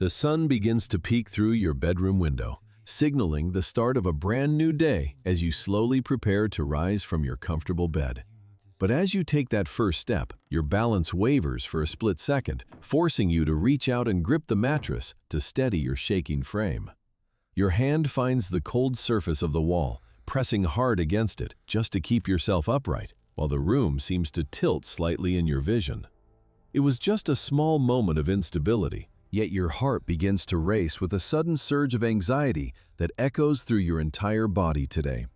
The sun begins to peek through your bedroom window, signaling the start of a brand new day as you slowly prepare to rise from your comfortable bed. But as you take that first step, your balance wavers for a split second, forcing you to reach out and grip the mattress to steady your shaking frame. Your hand finds the cold surface of the wall, pressing hard against it just to keep yourself upright, while the room seems to tilt slightly in your vision. It was just a small moment of instability, yet your heart begins to race with a sudden surge of anxiety that echoes through your entire body today.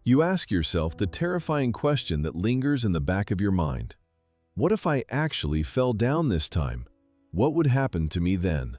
You ask yourself the terrifying question that lingers in the back of your mind. What if I actually fell down this time? What would happen to me then?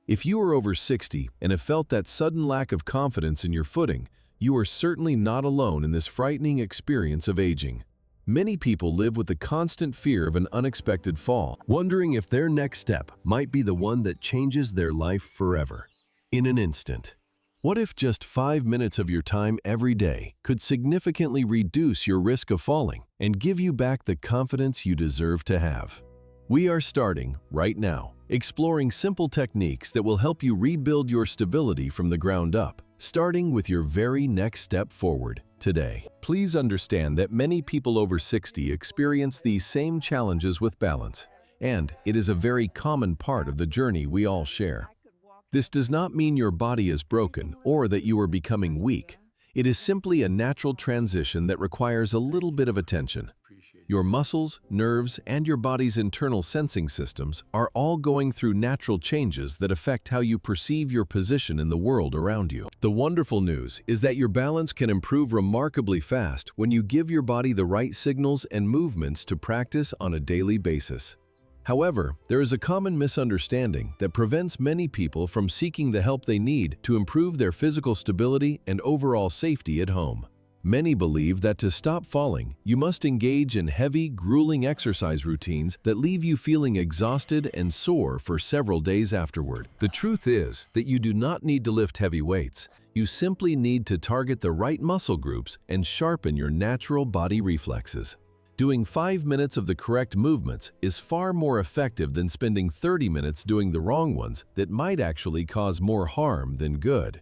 If you are over 60 and have felt that sudden lack of confidence in your footing, you are certainly not alone in this frightening experience of aging. Many people live with the constant fear of an unexpected fall, wondering if their next step might be the one that changes their life forever. In an instant. What if just 5 minutes of your time every day could significantly reduce your risk of falling and give you back the confidence you deserve to have? We are starting right now, exploring simple techniques that will help you rebuild your stability from the ground up, starting with your very next step forward today. Please understand that many people over 60 experience these same challenges with balance, and it is a very common part of the journey we all share. This does not mean your body is broken or that you are becoming weak. It is simply a natural transition that requires a little bit of attention. Your muscles, nerves, and your body's internal sensing systems are all going through natural changes that affect how you perceive your position in the world around you. The wonderful news is that your balance can improve remarkably fast when you give your body the right signals and movements to practice on a daily basis. However, there is a common misunderstanding that prevents many people from seeking the help they need to improve their physical stability and overall safety at home. Many believe that to stop falling, you must engage in heavy, grueling exercise routines that leave you feeling exhausted and sore for several days afterward. The truth is that you do not need to lift heavy weights. You simply need to target the right muscle groups and sharpen your natural body reflexes. Doing 5 minutes of the correct movements is far more effective than spending 30 minutes doing the wrong ones that might actually cause more harm than good.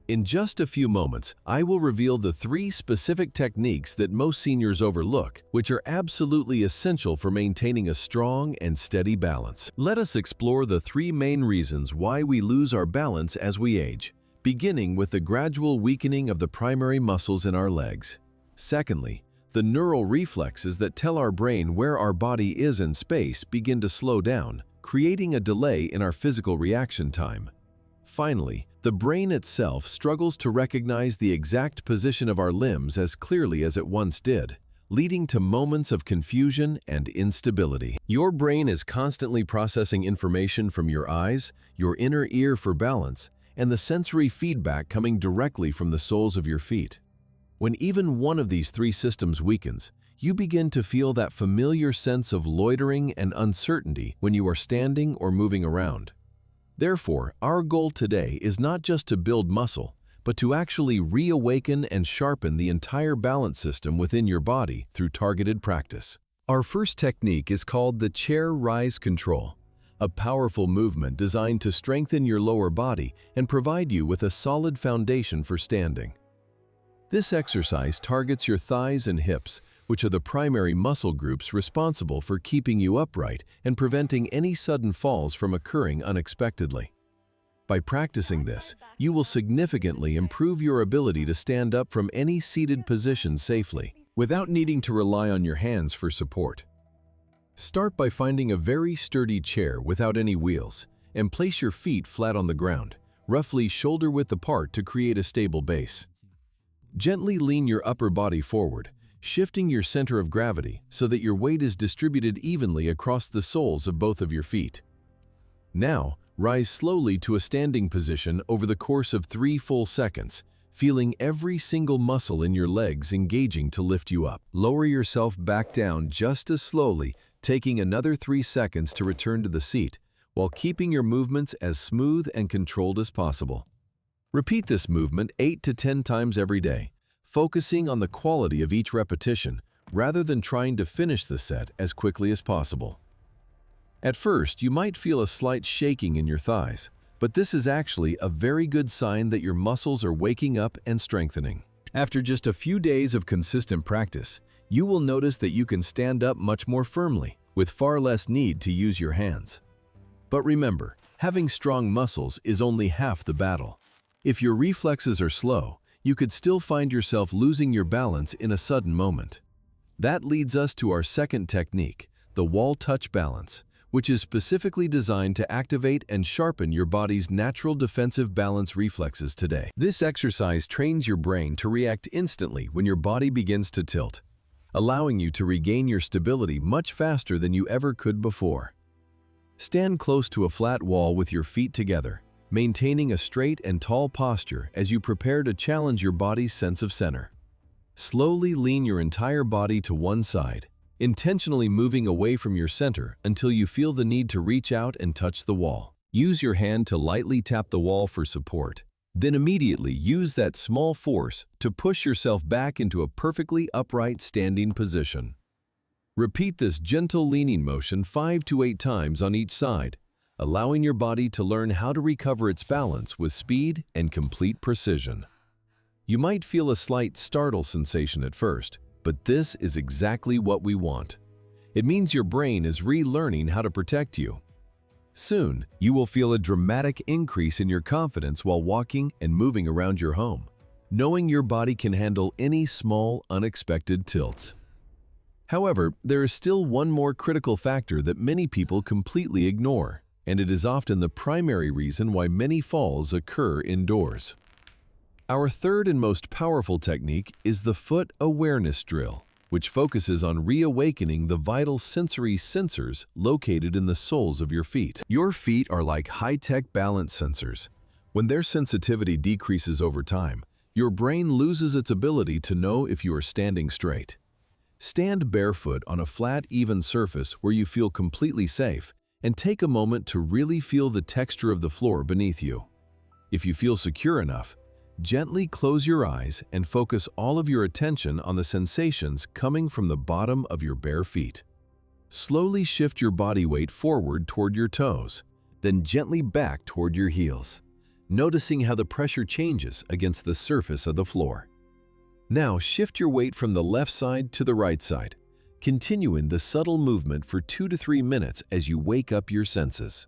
In just a few moments, I will reveal the 3 specific techniques that most seniors overlook, which are absolutely essential for maintaining a strong and steady balance. Let us explore the 3 main reasons why we lose our balance as we age, beginning with the gradual weakening of the primary muscles in our legs. Secondly, the neural reflexes that tell our brain where our body is in space begin to slow down, creating a delay in our physical reaction time. Finally, the brain itself struggles to recognize the exact position of our limbs as clearly as it once did, leading to moments of confusion and instability. Your brain is constantly processing information from your eyes, your inner ear for balance, and the sensory feedback coming directly from the soles of your feet. When even one of these 3 systems weakens, you begin to feel that familiar sense of loitering and uncertainty when you are standing or moving around. Therefore, our goal today is not just to build muscle, but to actually reawaken and sharpen the entire balance system within your body through targeted practice. Our first technique is called the chair rise control, a powerful movement designed to strengthen your lower body and provide you with a solid foundation for standing. This exercise targets your thighs and hips, which are the primary muscle groups responsible for keeping you upright and preventing any sudden falls from occurring unexpectedly. By practicing this, you will significantly improve your ability to stand up from any seated position safely, without needing to rely on your hands for support. Start by finding a very sturdy chair without any wheels, and place your feet flat on the ground, roughly shoulder-width apart to create a stable base. Gently lean your upper body forward, shifting your center of gravity so that your weight is distributed evenly across the soles of both of your feet. Now, rise slowly to a standing position over the course of 3 full seconds, feeling every single muscle in your legs engaging to lift you up. Lower yourself back down just as slowly, taking another 3 seconds to return to the seat, while keeping your movements as smooth and controlled as possible. Repeat this movement 8 to 10 times every day, focusing on the quality of each repetition rather than trying to finish the set as quickly as possible. At first, you might feel a slight shaking in your thighs, but this is actually a very good sign that your muscles are waking up and strengthening. After just a few days of consistent practice, you will notice that you can stand up much more firmly, with far less need to use your hands. But remember, having strong muscles is only half the battle. If your reflexes are slow, you could still find yourself losing your balance in a sudden moment. That leads us to our second technique, the wall touch balance, which is specifically designed to activate and sharpen your body's natural defensive balance reflexes today. This exercise trains your brain to react instantly when your body begins to tilt, allowing you to regain your stability much faster than you ever could before. Stand close to a flat wall with your feet together, maintaining a straight and tall posture as you prepare to challenge your body's sense of center. Slowly lean your entire body to one side, intentionally moving away from your center until you feel the need to reach out and touch the wall. Use your hand to lightly tap the wall for support. Then immediately use that small force to push yourself back into a perfectly upright standing position. Repeat this gentle leaning motion 5 to 8 times on each side, allowing your body to learn how to recover its balance with speed and complete precision. You might feel a slight startle sensation at first, but this is exactly what we want. It means your brain is relearning how to protect you. Soon, you will feel a dramatic increase in your confidence while walking and moving around your home, knowing your body can handle any small, unexpected tilts. However, there is still one more critical factor that many people completely ignore, and it is often the primary reason why many falls occur indoors. Our third and most powerful technique is the foot awareness drill, which focuses on reawakening the vital sensory sensors located in the soles of your feet. Your feet are like high-tech balance sensors. When their sensitivity decreases over time, your brain loses its ability to know if you are standing straight. Stand barefoot on a flat, even surface where you feel completely safe, and take a moment to really feel the texture of the floor beneath you. If you feel secure enough, gently close your eyes and focus all of your attention on the sensations coming from the bottom of your bare feet. Slowly shift your body weight forward toward your toes, then gently back toward your heels, noticing how the pressure changes against the surface of the floor. Now shift your weight from the left side to the right side, continuing the subtle movement for 2 to 3 minutes as you wake up your senses.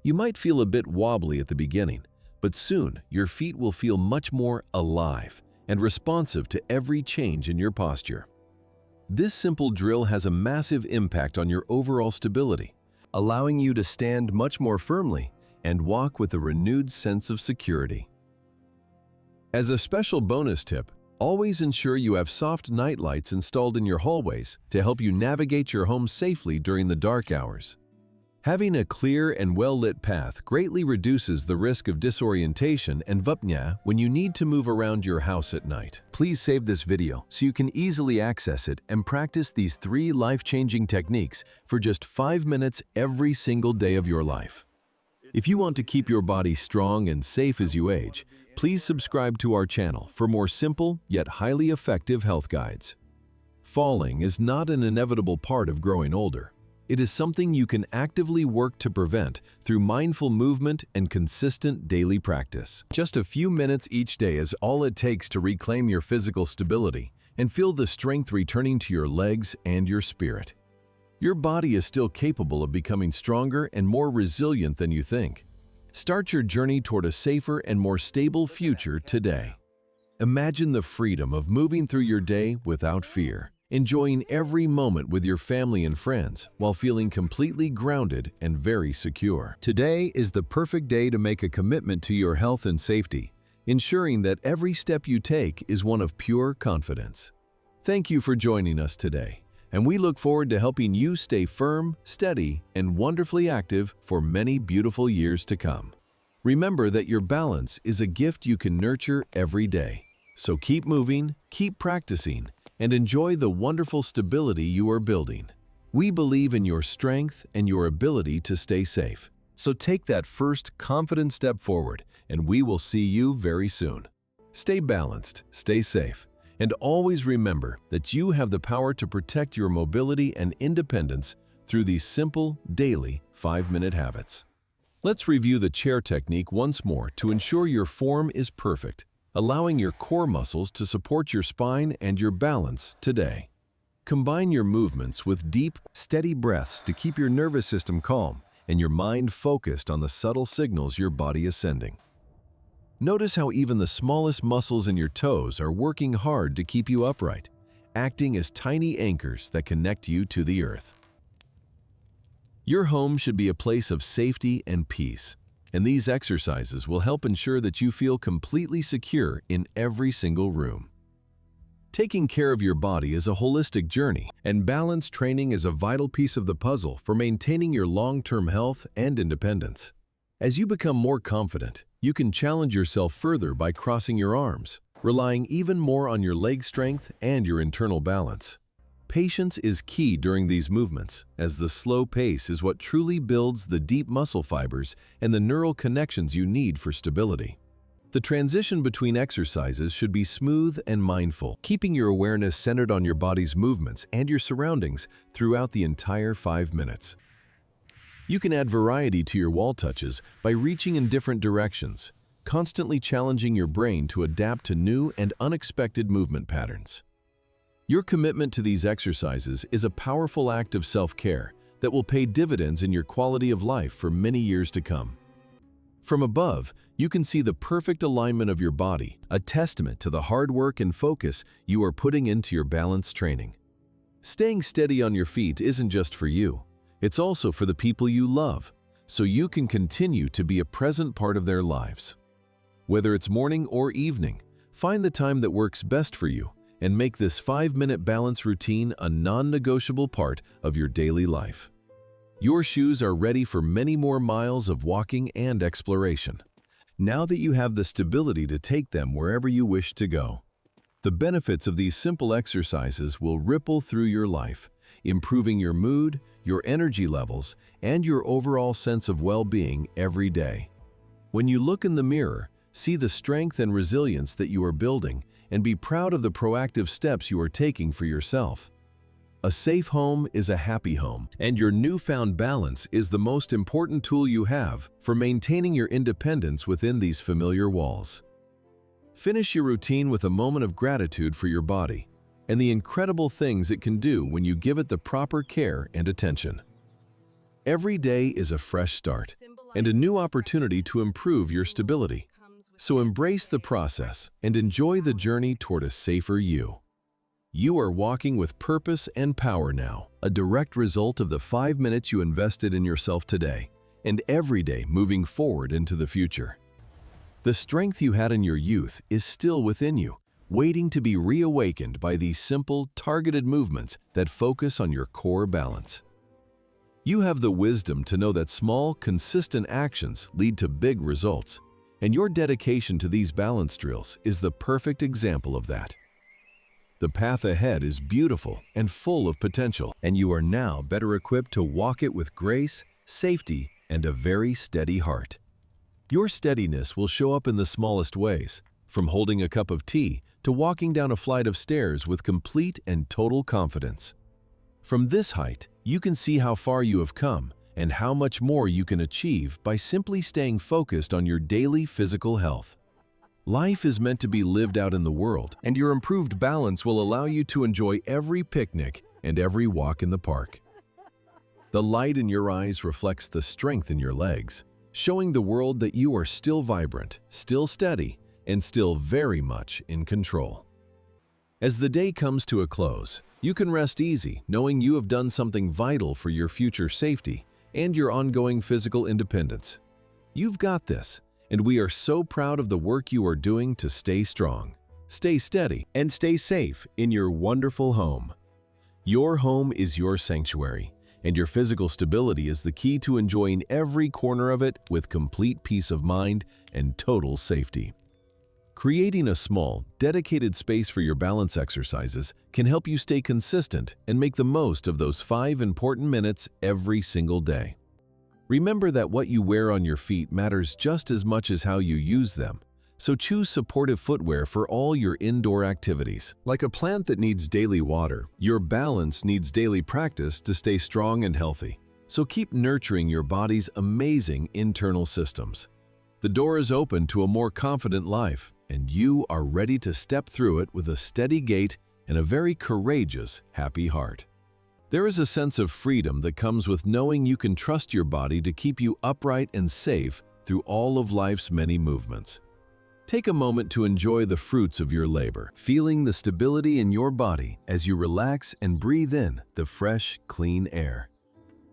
You might feel a bit wobbly at the beginning, but soon your feet will feel much more alive and responsive to every change in your posture. This simple drill has a massive impact on your overall stability, allowing you to stand much more firmly and walk with a renewed sense of security. As a special bonus tip, always ensure you have soft night lights installed in your hallways to help you navigate your home safely during the dark hours. Having a clear and well-lit path greatly reduces the risk of disorientation and vapnya when you need to move around your house at night. Please save this video so you can easily access it and practice these 3 life-changing techniques for just 5 minutes every single day of your life. If you want to keep your body strong and safe as you age, please subscribe to our channel for more simple yet highly effective health guides. Falling is not an inevitable part of growing older. It is something you can actively work to prevent through mindful movement and consistent daily practice. Just a few minutes each day is all it takes to reclaim your physical stability and feel the strength returning to your legs and your spirit. Your body is still capable of becoming stronger and more resilient than you think. Start your journey toward a safer and more stable future today. Imagine the freedom of moving through your day without fear, enjoying every moment with your family and friends while feeling completely grounded and very secure. Today is the perfect day to make a commitment to your health and safety, ensuring that every step you take is one of pure confidence. Thank you for joining us today, and we look forward to helping you stay firm, steady, and wonderfully active for many beautiful years to come. Remember that your balance is a gift you can nurture every day. So keep moving, keep practicing, and enjoy the wonderful stability you are building. We believe in your strength and your ability to stay safe. So take that first confident step forward, and we will see you very soon. Stay balanced, stay safe, and always remember that you have the power to protect your mobility and independence through these simple, daily 5-minute habits. Let's review the chair technique once more to ensure your form is perfect, allowing your core muscles to support your spine and your balance today. Combine your movements with deep, steady breaths to keep your nervous system calm and your mind focused on the subtle signals your body is sending. Notice how even the smallest muscles in your toes are working hard to keep you upright, acting as tiny anchors that connect you to the earth. Your home should be a place of safety and peace, and these exercises will help ensure that you feel completely secure in every single room. Taking care of your body is a holistic journey, and balance training is a vital piece of the puzzle for maintaining your long-term health and independence. As you become more confident, you can challenge yourself further by crossing your arms, relying even more on your leg strength and your internal balance. Patience is key during these movements, as the slow pace is what truly builds the deep muscle fibers and the neural connections you need for stability. The transition between exercises should be smooth and mindful, keeping your awareness centered on your body's movements and your surroundings throughout the entire 5 minutes. You can add variety to your wall touches by reaching in different directions, constantly challenging your brain to adapt to new and unexpected movement patterns. Your commitment to these exercises is a powerful act of self-care that will pay dividends in your quality of life for many years to come. From above, you can see the perfect alignment of your body, a testament to the hard work and focus you are putting into your balance training. Staying steady on your feet isn't just for you, it's also for the people you love, so you can continue to be a present part of their lives. Whether it's morning or evening, find the time that works best for you and make this 5-minute balance routine a non-negotiable part of your daily life. Your shoes are ready for many more miles of walking and exploration, now that you have the stability to take them wherever you wish to go. The benefits of these simple exercises will ripple through your life, improving your mood, your energy levels, and your overall sense of well-being every day. When you look in the mirror, see the strength and resilience that you are building, and be proud of the proactive steps you are taking for yourself. A safe home is a happy home, and your newfound balance is the most important tool you have for maintaining your independence within these familiar walls. Finish your routine with a moment of gratitude for your body and the incredible things it can do when you give it the proper care and attention. Every day is a fresh start and a new opportunity to improve your stability. So embrace the process and enjoy the journey toward a safer you. You are walking with purpose and power now, a direct result of the 5 minutes you invested in yourself today, and every day moving forward into the future. The strength you had in your youth is still within you, waiting to be reawakened by these simple, targeted movements that focus on your core balance. You have the wisdom to know that small, consistent actions lead to big results, and your dedication to these balance drills is the perfect example of that. The path ahead is beautiful and full of potential, and you are now better equipped to walk it with grace, safety, and a very steady heart. Your steadiness will show up in the smallest ways, from holding a cup of tea to walking down a flight of stairs with complete and total confidence. From this height, you can see how far you have come and how much more you can achieve by simply staying focused on your daily physical health. Life is meant to be lived out in the world, and your improved balance will allow you to enjoy every picnic and every walk in the park. The light in your eyes reflects the strength in your legs, showing the world that you are still vibrant, still steady, and still very much in control. As the day comes to a close, you can rest easy knowing you have done something vital for your future safety and your ongoing physical independence. You've got this, and we are so proud of the work you are doing to stay strong, stay steady, and stay safe in your wonderful home. Your home is your sanctuary, and your physical stability is the key to enjoying every corner of it with complete peace of mind and total safety. Creating a small, dedicated space for your balance exercises can help you stay consistent and make the most of those 5 important minutes every single day. Remember that what you wear on your feet matters just as much as how you use them, so choose supportive footwear for all your indoor activities. Like a plant that needs daily water, your balance needs daily practice to stay strong and healthy. So keep nurturing your body's amazing internal systems. The door is open to a more confident life, and you are ready to step through it with a steady gait and a very courageous, happy heart. There is a sense of freedom that comes with knowing you can trust your body to keep you upright and safe through all of life's many movements. Take a moment to enjoy the fruits of your labor, feeling the stability in your body as you relax and breathe in the fresh, clean air.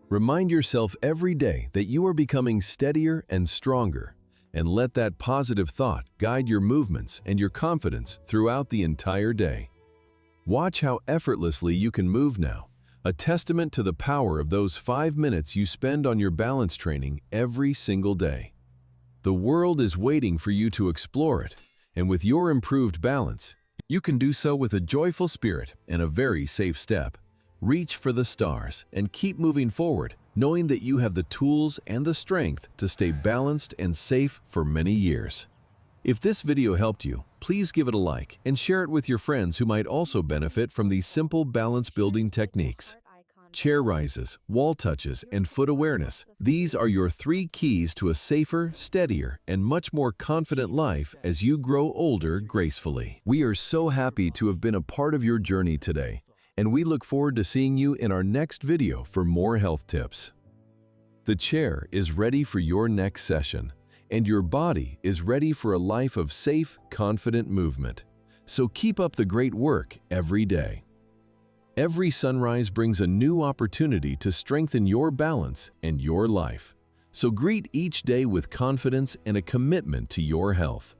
Remind yourself every day that you are becoming steadier and stronger, and let that positive thought guide your movements and your confidence throughout the entire day. Watch how effortlessly you can move now, a testament to the power of those 5 minutes you spend on your balance training every single day. The world is waiting for you to explore it, and with your improved balance, you can do so with a joyful spirit and a very safe step. Reach for the stars and keep moving forward, knowing that you have the tools and the strength to stay balanced and safe for many years. If this video helped you, please give it a like and share it with your friends who might also benefit from these simple balance-building techniques. Chair rises, wall touches, and foot awareness. These are your 3 keys to a safer, steadier, and much more confident life as you grow older gracefully. We are so happy to have been a part of your journey today, and we look forward to seeing you in our next video for more health tips. The chair is ready for your next session, and your body is ready for a life of safe, confident movement. So keep up the great work every day. Every sunrise brings a new opportunity to strengthen your balance and your life. So greet each day with confidence and a commitment to your health.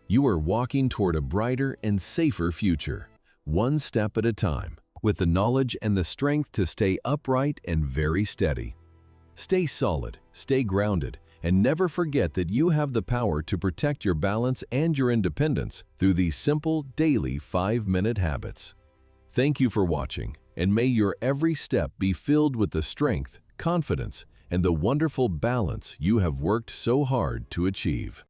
You are walking toward a brighter and safer future, one step at a time, with the knowledge and the strength to stay upright and very steady. Stay solid, stay grounded, and never forget that you have the power to protect your balance and your independence through these simple, daily 5-minute habits. Thank you for watching, and may your every step be filled with the strength, confidence, and the wonderful balance you have worked so hard to achieve.